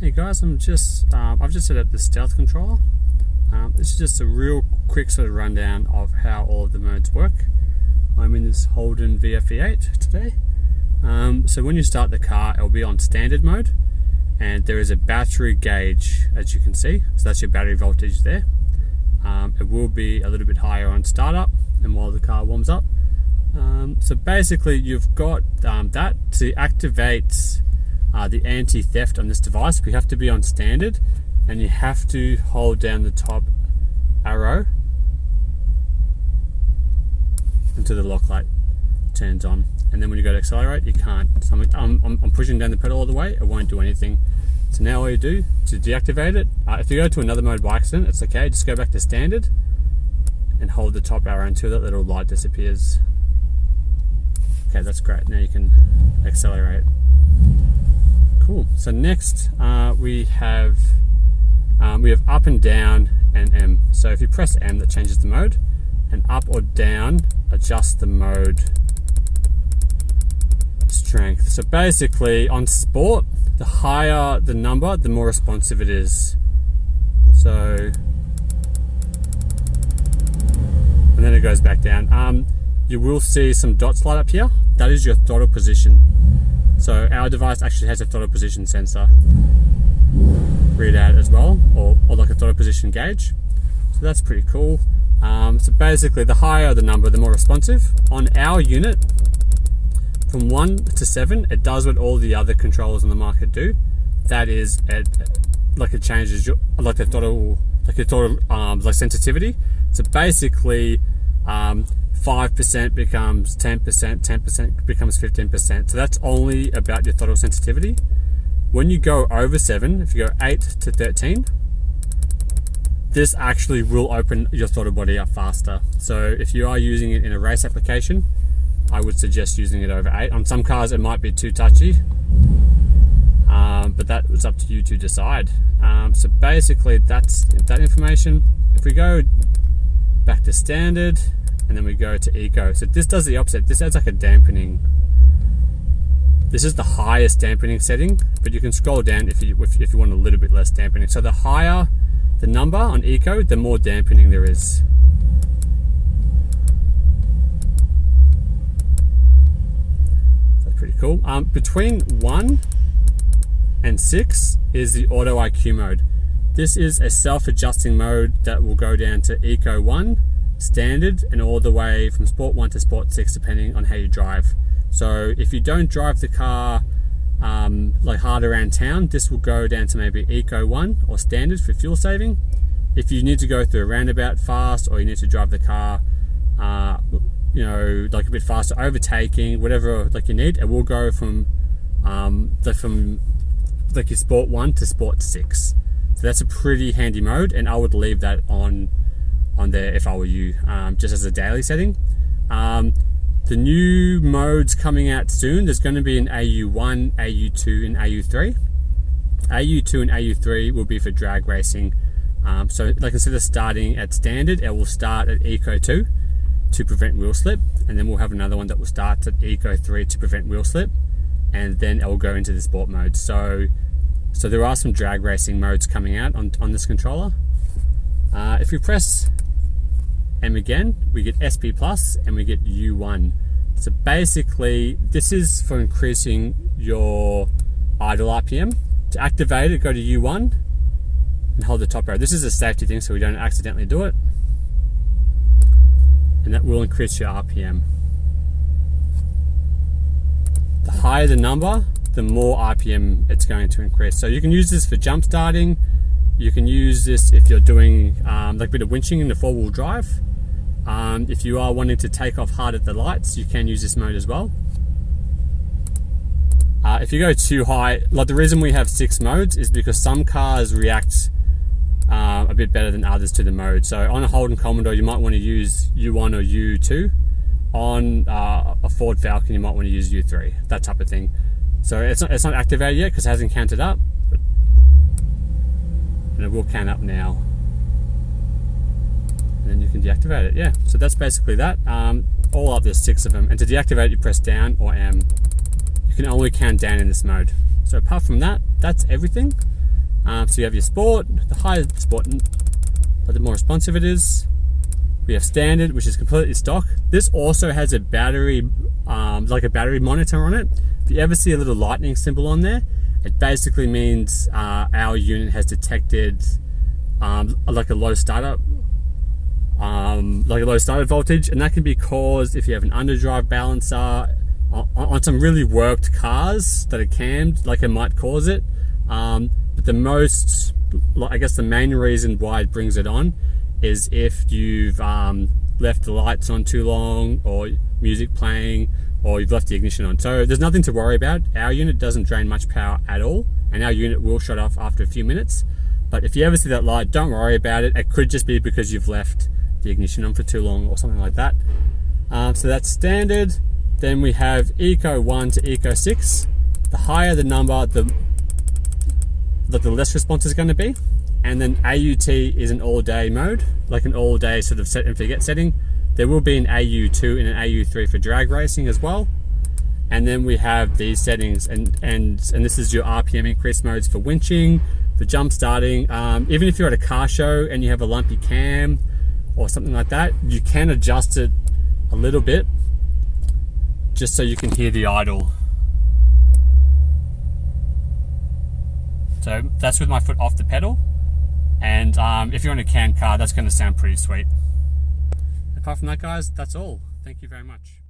Hey guys, I've just set up the stealth controller. This is just a real quick sort of rundown of how all of the modes work. I'm in this Holden VF-V8 today. So when you start the car, it'll be on standard mode, and there is a battery gauge, as you can see. So that's your battery voltage there. It will be a little bit higher on startup and while the car warms up. So basically you've got that to activate the anti-theft on this device. We have to be on standard, and you have to hold down the top arrow until the lock light turns on, and then when you go to accelerate, you can't. So I'm pushing down the pedal all the way, it won't do anything. So now all you do to deactivate it, if you go to another mode by accident, it's okay, just go back to standard and hold the top arrow until that little light disappears. Okay, that's great. Now you can accelerate. Cool. So next we have up and down and M. So if you press M, that changes the mode, and up or down adjusts the mode strength. So basically on sport, the higher the number, the more responsive it is. So, and then it goes back down. You will see some dots light up here. That is your throttle position. So our device actually has a throttle position sensor readout as well, or like a throttle position gauge. So that's pretty cool. So basically the higher the number, the more responsive. On our unit, from 1 to 7, it does what all the other controllers on the market do. That is, it changes your, like the throttle, like sensitivity. So basically, 5% becomes 10%, 10% becomes 15%. So that's only about your throttle sensitivity. When you go over 7, if you go 8 to 13, this actually will open your throttle body up faster. So if you are using it in a race application, I would suggest using it over 8. On some cars it might be too touchy, but that was up to you to decide. So basically that's that information. If we go back to standard, and then we go to eco. So this does the opposite. This adds like a dampening. This is the highest dampening setting, but you can scroll down if you want a little bit less dampening. So the higher the number on eco, the more dampening there is. That's pretty cool. Between 1 and 6 is the auto IQ mode. This is a self-adjusting mode that will go down to eco 1, standard, and all the way from sport 1 to sport 6 depending on how you drive. So if you don't drive the car like hard around town, this will go down to maybe eco 1 or standard for fuel saving. If you need to go through a roundabout fast, or you need to drive the car like a bit faster, overtaking, whatever like you need, it will go from like your sport 1 to sport 6. So that's a pretty handy mode, and I would leave that on there if I were you, just as a daily setting. The new modes coming out soon, there's going to be an AU1, AU2 and AU3. AU2 and AU3 will be for drag racing. So like instead of starting at standard, it will start at Eco 2 to prevent wheel slip, and then we'll have another one that will start at Eco 3 to prevent wheel slip, and then it will go into the sport mode. So there are some drag racing modes coming out on this controller. If we press M again, we get SP Plus and we get U1. So basically, this is for increasing your idle RPM. To activate it, go to U1 and hold the top arrow. This is a safety thing, so we don't accidentally do it. And that will increase your RPM. The higher the number, the more RPM it's going to increase. So you can use this for jump starting. You can use this if you're doing like a bit of winching in the 4-wheel drive. If you are wanting to take off hard at the lights, you can use this mode as well. If you go too high, like the reason we have 6 modes is because some cars react a bit better than others to the mode. So on a Holden Commodore, you might want to use U1 or U2. On a Ford Falcon, you might want to use U3, that type of thing. So it's not activated yet because it hasn't counted up, and it will count up now. And then you can deactivate it. Yeah, so that's basically that. All up, there's 6 of them, and to deactivate you press down or M. You can only count down in this mode. So apart from that, that's everything. So you have your sport, the higher sport, the more responsive it is. We have standard, which is completely stock. This also has a battery, like a battery monitor on it. If you ever see a little lightning symbol on there, it basically means our unit has detected like a low startup voltage, and that can be caused if you have an underdrive balancer on some really worked cars that are cammed, like it might cause it. But the most, I guess the main reason why it brings it on is if you've left the lights on too long, or music playing, or you've left the ignition on. So there's nothing to worry about. Our unit doesn't drain much power at all, and our unit will shut off after a few minutes. But if you ever see that light, don't worry about it. It could just be because you've left the ignition on for too long or something like that. So that's standard. Then we have Eco 1 to Eco 6. The higher the number, the less response is going to be. And then AUT is an all-day mode, like an all-day sort of set and forget setting. There will be an AU2 and an AU3 for drag racing as well. And then we have these settings, and this is your RPM increase modes for winching, for jump starting. Even if you're at a car show and you have a lumpy cam or something like that, you can adjust it a little bit just so you can hear the idle. So that's with my foot off the pedal. And if you're in a cam car, that's going to sound pretty sweet. Apart from that, guys, that's all. Thank you very much.